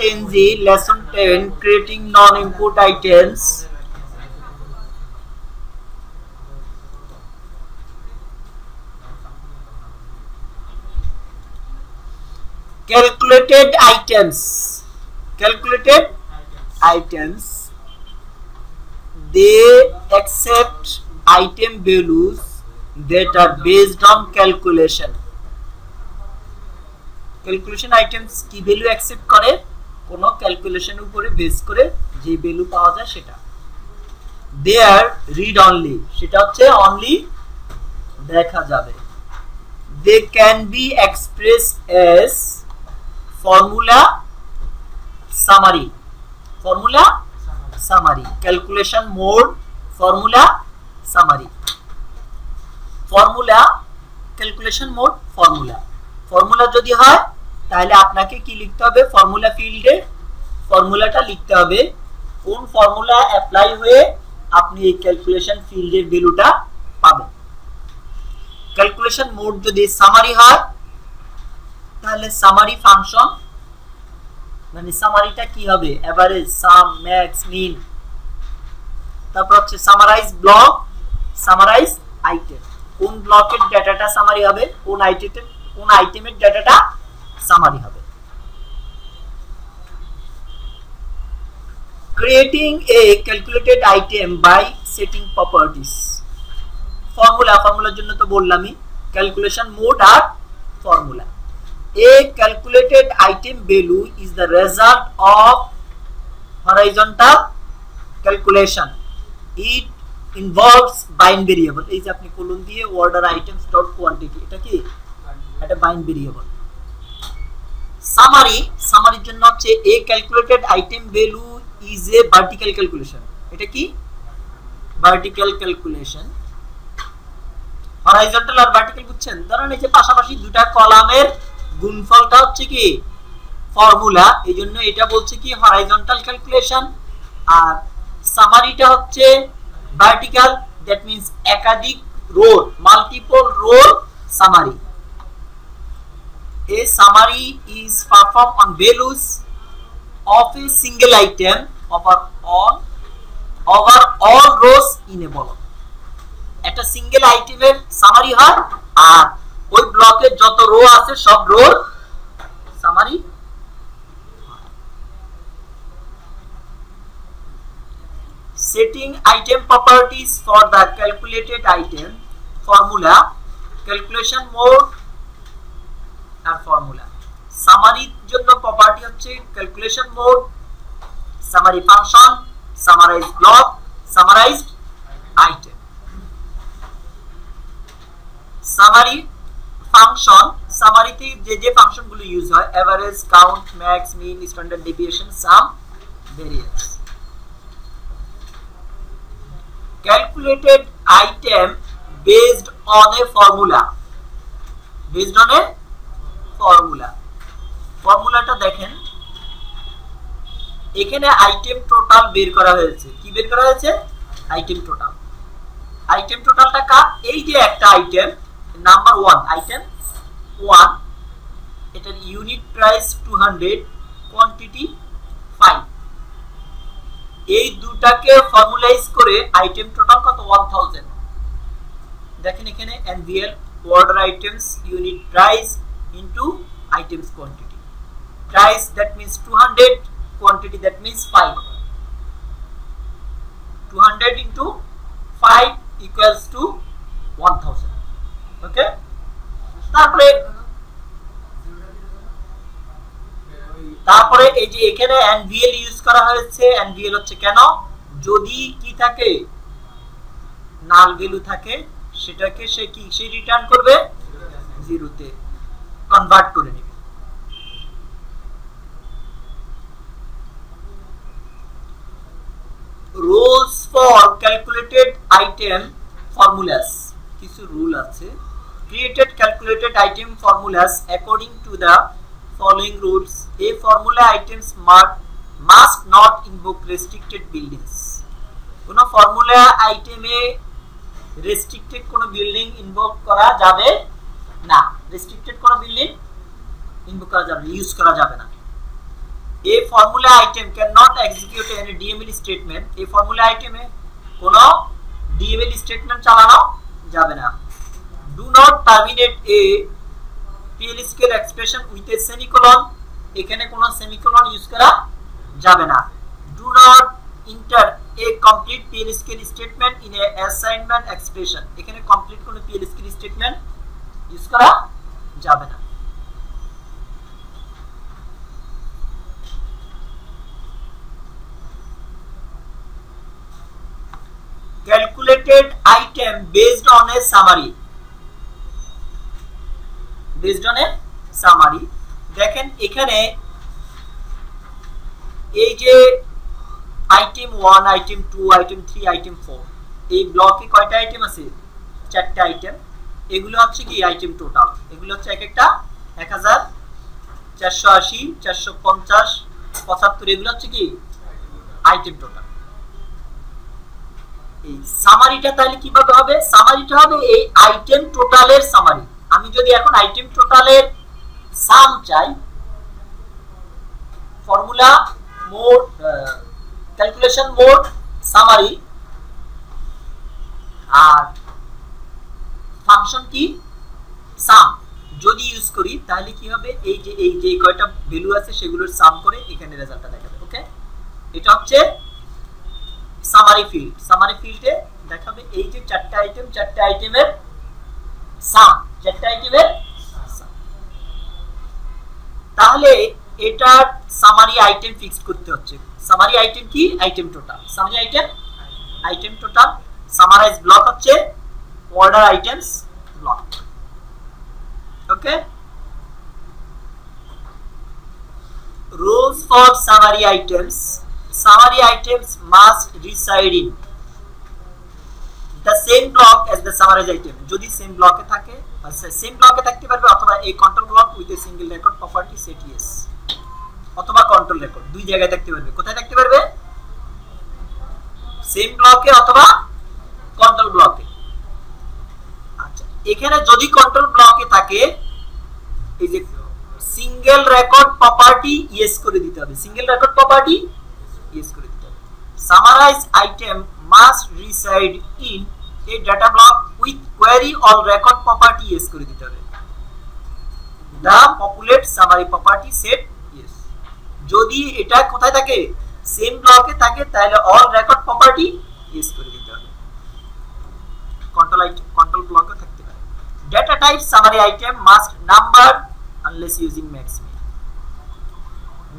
10G, lesson 10, creating non-input items. Calculated items. Calculated items. They accept item values that are based on calculation. Calculation items কি value accept করে কোন calculation উপরে base করে যে value পাওয়া যায় সেটা দেয়ার রিড অনলি সেটা হচ্ছে অনলি দেখা যাবে they can be expressed as formula summary calculation mode formula summary calculation mode formula যদি হয় তাহলে আপনাকে কি লিখতে হবে ফর্মুলা ফিল্ডে ফর্মুলাটা লিখতে হবে কোন ফর্মুলা অ্যাপ্লাই হয়ে আপনি এই ক্যালকুলেশন ফিল্ডের ভ্যালুটা পাবেন ক্যালকুলেশন মোড যদি সামারি হয় তাহলে সামারি ফাংশন মানে সামারিটা কি হবে এভারেজ সাম ম্যাক্স মিন তারপর হচ্ছে সামারাইজ ব্লক সামারাইজ আইটেম কোন ব্লকের ডেটাটা সামারি হবে কোন আইটেমের ডেটাটা সামারি হবে creating a calculated item by setting properties ফর্মুলার জন্য তো বললামই ক্যালকুলেশন মোড আর formula a calculated item value is the result of horizontal calculation it involves bind variable এই যে আপনি কলন দিয়ে order items dot quantity এটা কি এটা bind variable সামারির জন্য হচ্ছে a calculated item value is a vertical calculation এটা কি vertical calculation horizontal আর vertical বুঝছেন ধরেন এই যে পাশাপাশি দুটো কলামের গুণফলটা হচ্ছে কি ফর্মুলা এইজন্য এটা বলছে কি horizontal calculation আর সামারিটা হচ্ছে vertical that means একাধিক rho multiple row summary a summary is performed on values of a single item over all rows in a block একটা সিঙ্গেল আইটেমের সামারি হয় আর ওই ব্লকে যত রো আছে সব row summary setting item properties for the calculated item formula calculation mode আর ফর্মুলা সামারির জন্য প্রপার্টি হচ্ছে calculation mode summary function summarize block summarized item summary function সামারিতে যে ফাংশনগুলো ইউজ হয় average count max min standard deviation sum variance calculated item based on a formula ফর্মুলাটা দেখেন এখানে আইটেম টোটাল বের করা হয়েছে কি বের করা হয়েছে আইটেম টোটালটা কার এই যে একটা আইটেম নাম্বার 1 আইটেম 1 এটার ইউনিট প্রাইস 200 কোয়ান্টিটি 5 এই দুটাকে ফর্মুলাইজ করে আইটেম টোটাল কত 1000 দেখেন এখানে এনভিএল order items unit price into items quantity price that means 200 quantity that means 5 200 into 5 equals to 1000 okay তারপরে এই যে এখানে এনভিএল ইউজ করা হয়েছে এনভিএল হচ্ছে কেন যদি কি থাকে নাল ভ্যালু থাকে সেটাকে সে রিটার্ন করবে 0 তে কনভার্ট করে নেবে rules for calculated item formulas কিছু রুল আছে created calculated item formulas according to the following rules a formula items must not invoke restricted buildings কোন ফর্মুলা আইটেমে রেস্ট্রিক্টেড কোন বিল্ডিং ইনভোক করা যাবে না রেস্ট্রিক্টেড কোন বিল্ডিং ইনভোক করা যাবে ইউজ করা যাবে না a formula item cannot execute any DML statement. A formula item এ কোনো DML statement চালানো যাবে না। Do not terminate a PL scale expression with a semicolon. এখানে কোনো সেমিকোলন ইউজ করা যাবে না। Do not enter a complete PL scale statement in a assignment expression. এখানে কমপ্লিট কোনো PL scale statement ইউজ করা যাবে না। Calculated item based on a summary. Based on a summary. দেখেন এখানে এই যে আইটেম 1 আইটেম 2 আইটেম 3 আইটেম 4 এই ব্লকে কয়টা আইটেম আছে? 4টা আইটেম। এগুলো হচ্ছে কি আইটেম টোটাল। এগুলো হচ্ছে এক একটা 1480 450 75 এগুলো হচ্ছে কি আইটেম টোটাল। এই সামারিটা তাহলে কিভাবে হবে? সামারিটা হবে এই আইটেম টোটালের সামারি। আমি যদি এখন আইটেম টোটালের সাম চাই, formula mode calculation mode summary, আর ফাংশন কি সাম যদি ইউজ করি তাহলে কি হবে? এই যে কয়টা ভ্যালু আছে সেগুলোর সাম করে এখানে রেজাল্টটা দেখাবে। ওকে, এটা হচ্ছে সামারি ফিল্ড। সামারি ফিল্ডে দেখাবে এই যে 4টা আইটেম, 4টা আইটেমের সাম, 4টা আইটেমের সাম। তাহলে এটা সামারি আইটেম ফিক্স করতে হচ্ছে। সামারি আইটেম কি? Item total. Summary item total. Summarize block হচ্ছে order items block. Okay, rules for summary items. Summary items must reside in the same block as the summarized item. যদি same ব্লকে থাকে, same ব্লকে থাকতে পারবে, অথবা এই control block with a single record property set yes, অথবা control record, দুই জায়গায় থাকতে পারবে। কোথায় থাকতে পারবে? সেম ব্লকে অথবা কন্ট্রোল ব্লকে। আচ্ছা, এখানে যদি কন্ট্রোল ব্লকে থাকে এই যে সিঙ্গেল রেকর্ড প্রপার্টি ইয়েস করে দিতে হবে। সিঙ্গেল রেকর্ড প্রপার্টি ইয়েস করে দিতে হবে। Summarize item must reside in a data block with query all record property yes করে দিতে হবে। The populate summary property set yes. যদি এটা কোথায় থাকে? সেম ব্লকে থাকে, তাহলে অল রেকর্ড প্রপার্টি ইয়েস করে দিতে হবে। কন্ট্রোল ব্লকে থাকতে পারে। Data type summary item must number unless using max min.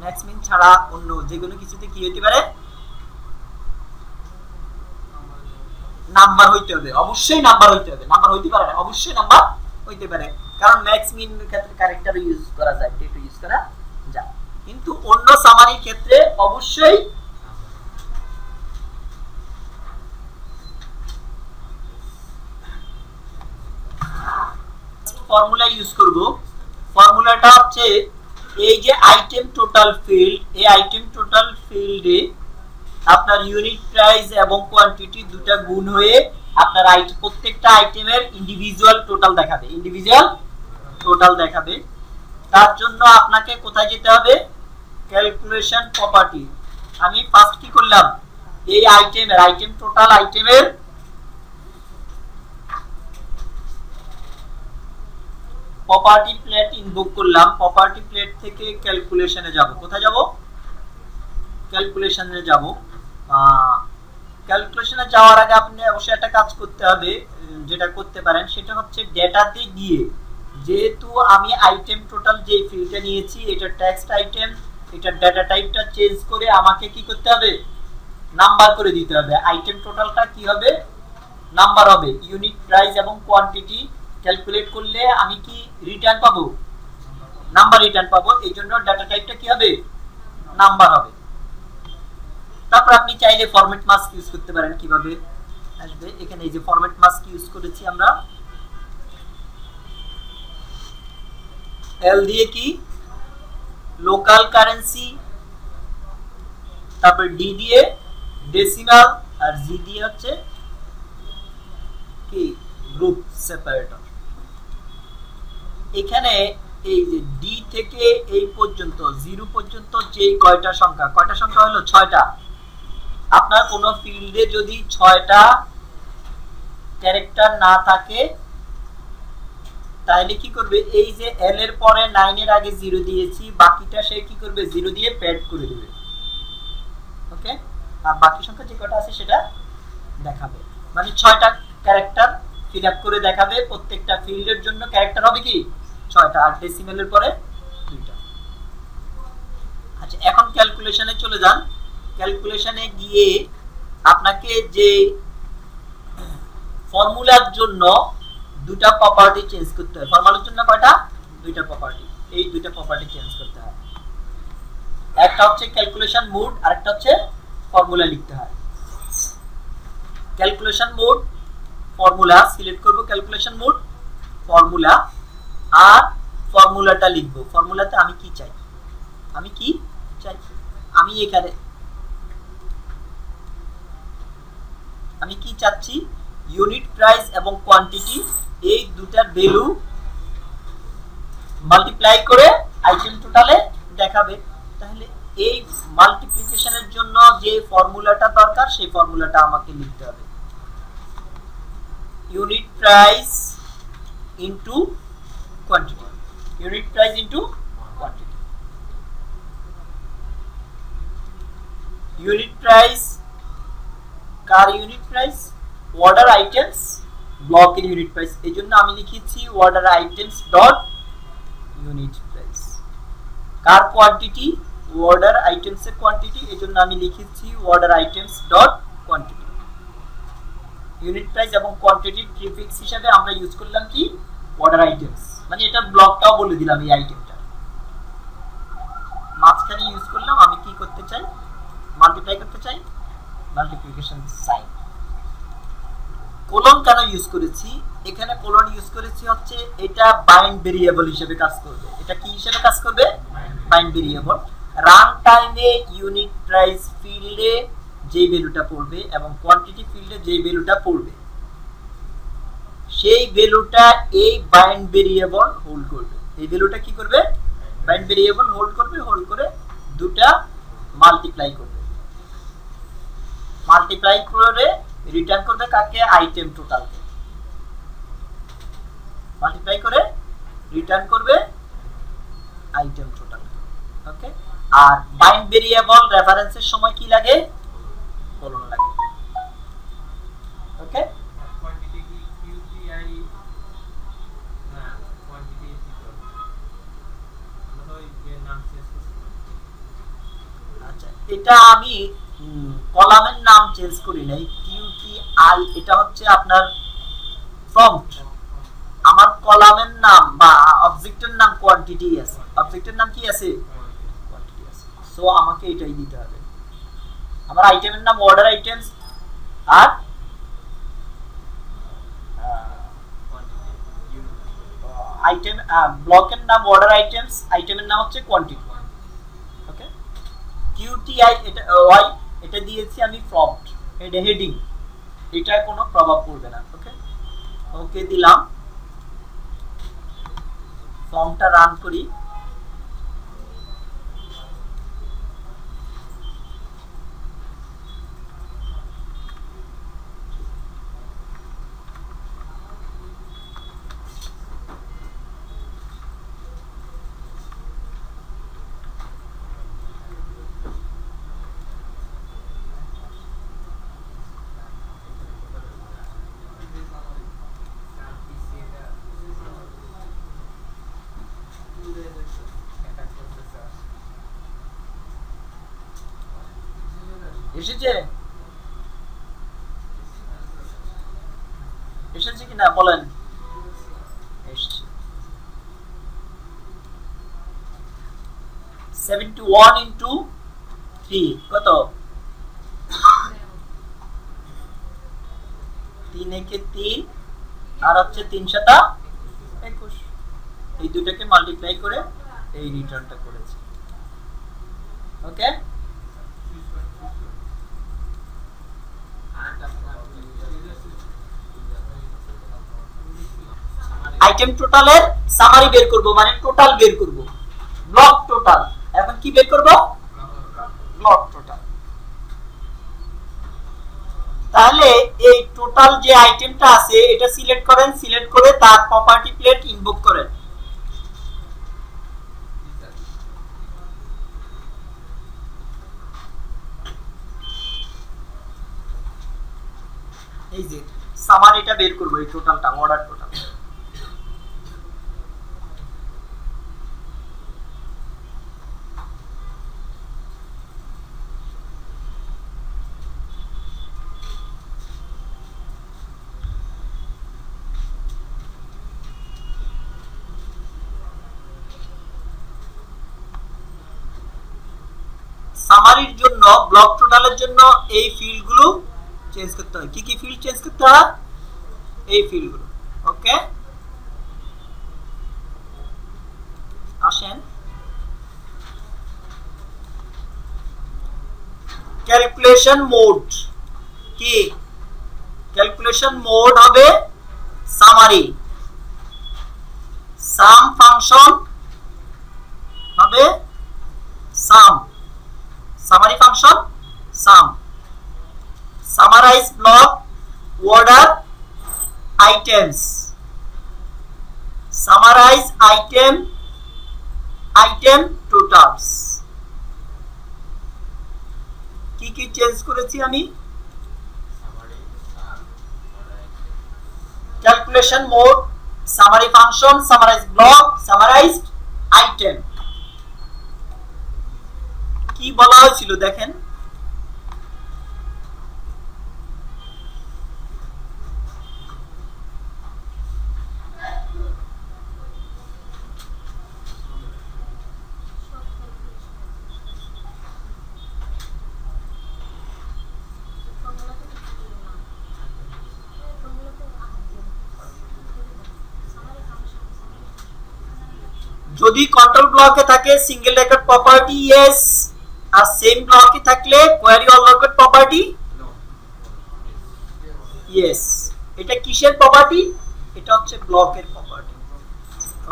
max min ছাড়া অন্য যে কোনো কিছুতে কি হতে পারে? নাম্বার হইতে হবে। অবশ্যই নাম্বার হইতে হবে। নাম্বার হইতে পারে না, অবশ্যই নাম্বার হইতে পারে। কারণ ম্যাক্স মিন এর ক্ষেত্রে ক্যারেক্টার ইউজ করা যায়, ডেটা ইউজ করা যায়, কিন্তু অন্য সামারির ক্ষেত্রে অবশ্যই ফর্মুলা ইউজ করব। ফর্মুলাটা হচ্ছে এই যে আইটেম টোটাল ফিল্ড, এই আইটেম টোটাল ফিল্ডে আপনার ইউনিট প্রাইস এবং কোয়ান্টিটি দুটা গুণ হয়ে আপনার প্রত্যেকটা আইটেমের ইন্ডিভিজুয়াল টোটাল দেখাবে। ইন্ডিভিজুয়াল টোটাল দেখাবে। তার জন্য আপনাকে কোথায় যেতে হবে? Calculation property. আমি ফার্স্ট কি করলাম? এই আইটেম টোটাল আইটেমের প্রপার্টি প্লেট ইনভোক করলাম। প্রপার্টি প্লেট থেকে ক্যালকুলেশনে যাব। কোথায় যাব? ক্যালকুলেশনে যাব। ক্যালকুলেশনে যাওয়ার আগে আপনি অবশ্যই একটা কাজ করতে হবে, যেটা করতে পারেন, সেটা হচ্ছে ডেটাতে গিয়ে, যেহেতু আমি আইটেম টোটাল যে ফিল্ডটা নিয়েছি এটা টেক্সট আইটেম, এটা ডেটা টাইপটা চেঞ্জ করে আমাকে কি করতে হবে? নাম্বার করে দিতে হবে। আইটেম টোটালটা কি হবে? নাম্বার হবে। ইউনিট প্রাইস এবং কোয়ান্টিটি ক্যালকুলেট করলে আমি কি রিটার্ন পাবো? নাম্বার রিটার্ন পাবো। এই জন্য ডাটা টাইপটা কি হবে? নাম্বার হবে। তারপর আপনি চাইলে ফরম্যাট মাস্ক ইউজ করতে পারেন। কিভাবে আসবে? এখানে এই যে ফরম্যাট মাস্ক ইউজ করেছি আমরা, এল দিয়ে কি লোকাল কারেন্সি, তারপর ডি দিয়ে ডেসিমাল, আর জি দিয়ে হচ্ছে কি গ্রুপ সেপারেটর। এখানে এই যে ডি থেকে এই পর্যন্ত 0 পর্যন্ত যে কয়টা সংখ্যা হলো 6টা। আপনার কোন ফিল্ডে যদি 6টা ক্যারেক্টার না থাকে তাহলে কি করবে, এই যে এল এর পরে 9 এর আগে 0 দিয়েছি, বাকিটা সে কি করবে 0 দিয়ে প্যাড করে দিবে। ওকে, আর বাকি সংখ্যা যে কয়টা আছে সেটা দেখাবে, মানে 6টা ক্যারেক্টার ফিল আপ করে দেখাবে। প্রত্যেকটা ফিল্ডের জন্য ক্যারেক্টার হবে কি 6টা, আর ডেসিমেলের পরে 2টা। আচ্ছা, এখন ক্যালকুলেশনে চলে যান। ক্যালকুলেশনে গিয়ে আপনাকে যে ফর্মুলার জন্য 2টা প্রপার্টি চেঞ্জ করতে হয়। ফর্মুলার জন্য কয়টা? 2টা প্রপার্টি। এই 2টা প্রপার্টি চেঞ্জ করতে হয়। একটা হচ্ছে ক্যালকুলেশন মোড, আর একটা হচ্ছে ফর্মুলা লিখতে হয়। ক্যালকুলেশন মোড ফর্মুলা সিলেক্ট করব, ক্যালকুলেশন মোড ফর্মুলা, আর ফর্মুলাটা লিখব। ফর্মুলাতে আমি কি চাই, আমি এখানে আমি কি চাচ্ছি, ইউনিট প্রাইস এবং কোয়ান্টিটি এই দুটার ভ্যালু মাল্টিপ্লাই করে আইটেম টোটালে দেখাবে। তাহলে এই মাল্টিপ্লিকেশনের জন্য যে ফর্মুলাটা দরকার সেই ফর্মুলাটা আমাকে লিখতে হবে। Unit price into quantity, unit price into quantity. Unit price কার ইউনিট প্রাইস? অর্ডার আইটেমস ব্লকের ইউনিট প্রাইস। এইজন্য আমি লিখেছি order items dot unit price. কার কোয়ান্টিটি? অর্ডার আইটেমস এর কোয়ান্টিটি, এইজন্য আমি লিখেছি order items dot quantity. Unit price এবং কোয়ান্টিটি প্রিফিক্স হিসেবে আমরা ইউজ করলাম কি অর্ডার আইটেমস, মানে এটা ব্লকটাও বলে দিলাম। এই আইটেমটা মাঝখানে ইউজ করলাম। আমি কি করতে চাই, মাল্টিপ্লাই করতে চাই, মাল্টিপ্লিকেশন সাইন। কোলন কেন ইউজ করেছি? এখানে কোলন ইউজ করেছি হচ্ছে এটা বাইন্ড ভেরিয়েবল হিসেবে কাজ করবে। এটা কি হিসেবে কাজ করবে? Bind variable. রান টাইমে ইউনিট প্রাইস ফিল্ডে যে ভ্যালুটা পড়বে এবং কোয়ান্টিটি ফিল্ডে যে ভ্যালুটা পড়বে সেই ভ্যালুটা এই বাইন্ড ভেরিয়েবল হোল্ড করবে। এই ভ্যালুটা কি করবে? বাইন্ড ভেরিয়েবল হোল্ড করবে। হোল্ড করে দুটা মাল্টিপ্লাই করবে। মাল্টিপ্লাই করে রিটার্ন করবে কাকে? আইটেম টোটালকে। মাল্টিপ্লাই করে রিটার্ন করবে আইটেম টোটালকে। ওকে, আর বাইন্ড ভেরিয়েবল রেফারেন্সের সময় কি লাগে? কোলন লাগে। ওকে, কোয়ান্টিটি কি কিউটিআই না কোয়ান্টিটি আমরা ওই নাম চেঞ্জ করব। আচ্ছা, এটা আমি কলামের নাম চেঞ্জ করি নাই, কিউটিআই এটা হচ্ছে আপনার ফন্ট। আমার কলামের নাম বা অবজেক্টের নাম কোয়ান্টিটি আছে। অবজেক্টের নাম কি আছে? কোয়ান্টিটি আছে। সো আমাকে এটাই দিতে হবে। আমার আইটেমের নাম অর্ডার আইটেমস, আর আইটেম ব্লকের নাম অর্ডার আইটেমস, আইটেমের নাম হচ্ছে কোয়ান্টিটি। ওকে, কিউটিআই এটা ওয়াই এটা দিয়েছি আমি ফন্ট, এটা হেডিং, এটা কোনো প্রভাব পড়বে না। ওকে, ওকে দিলাম। ফর্মটা রান করি। এসেছে এসেছে কিনা বলেন? এসেছে। 71 ইনটু 3 কত? 3 একে 3 আর হচ্ছে 3 7 21। এই দুটাকে মাল্টিপ্লাই করে এই রিটার্নটা করেছি। ওকে, আইটেম টোটালের সামারি বের করব, মানে টোটাল বের করব, ব্লক টোটাল। এখন কি বের করব? Block total. তাহলে এই টোটাল যে আইটেমটা আছে এটা সিলেক্ট করেন, সিলেক্ট করে তার প্রপার্টি প্লেট ইনভোক করেন। এই যে সামারিটা বের করব, এই টোটালটা, অর্ডার টোটাল। সামারির জন্য, ব্লক টোটালের জন্য এই ফিল্ডগুলো চেঞ্জ করতে হয়। কি কি ফিল্ড চেঞ্জ করতে হয়? এই ফিল্ডগুলো। ওকে, আসেন ক্যালকুলেশন মোড। কি ক্যালকুলেশন মোড হবে? সামারি। সাম ফাংশন হবে sum, summary function sum. Summarize block order items, summarize item totals। কি কি চেঞ্জ করেছি আমি? Calculation mode, summary function, summarize block, summarized item. কি বলা হয়েছিল দেখেন, যদি কন্ট্রোল ব্লকে থাকে সিঙ্গেল রেকর্ড প্রপার্টি ইয়েস, আর সেম ব্লকে থাকলে query all record property yes. এটা কিসের প্রপার্টি? এটা হচ্ছে ব্লকের প্রপার্টি।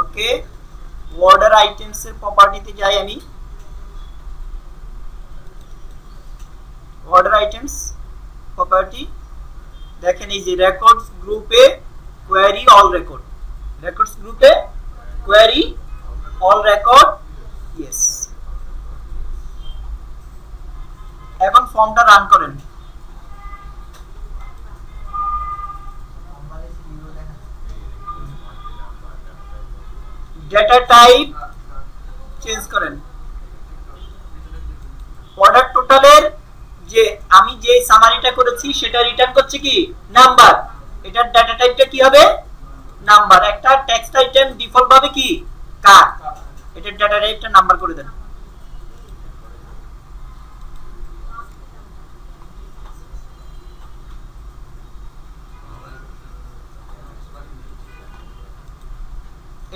ওকে, অর্ডার আইটেমস এর প্রপার্টিতে যাই আমি। অর্ডার আইটেমস প্রপার্টি দেখেন, এই যে রেকর্ডস গ্রুপে কোয়েরি অল রেকর্ড, রেকর্ডস গ্রুপে কোয়েরি all record yes। এখন ফর্মটা রান করেন। ডেটা টাইপ চেঞ্জ করেন। অর্ডার টোটালের যে আমি যে সামারিটা করেছি সেটা রিটার্ন করছে কি? নাম্বার। এটার ডেটা টাইপটা কি হবে? নাম্বার। একটা টেক্সট আইটেম ডিফল্ট ভাবে কি? কার। এটার ডেটা টাইপটা নাম্বার করে দেন।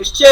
এসছে?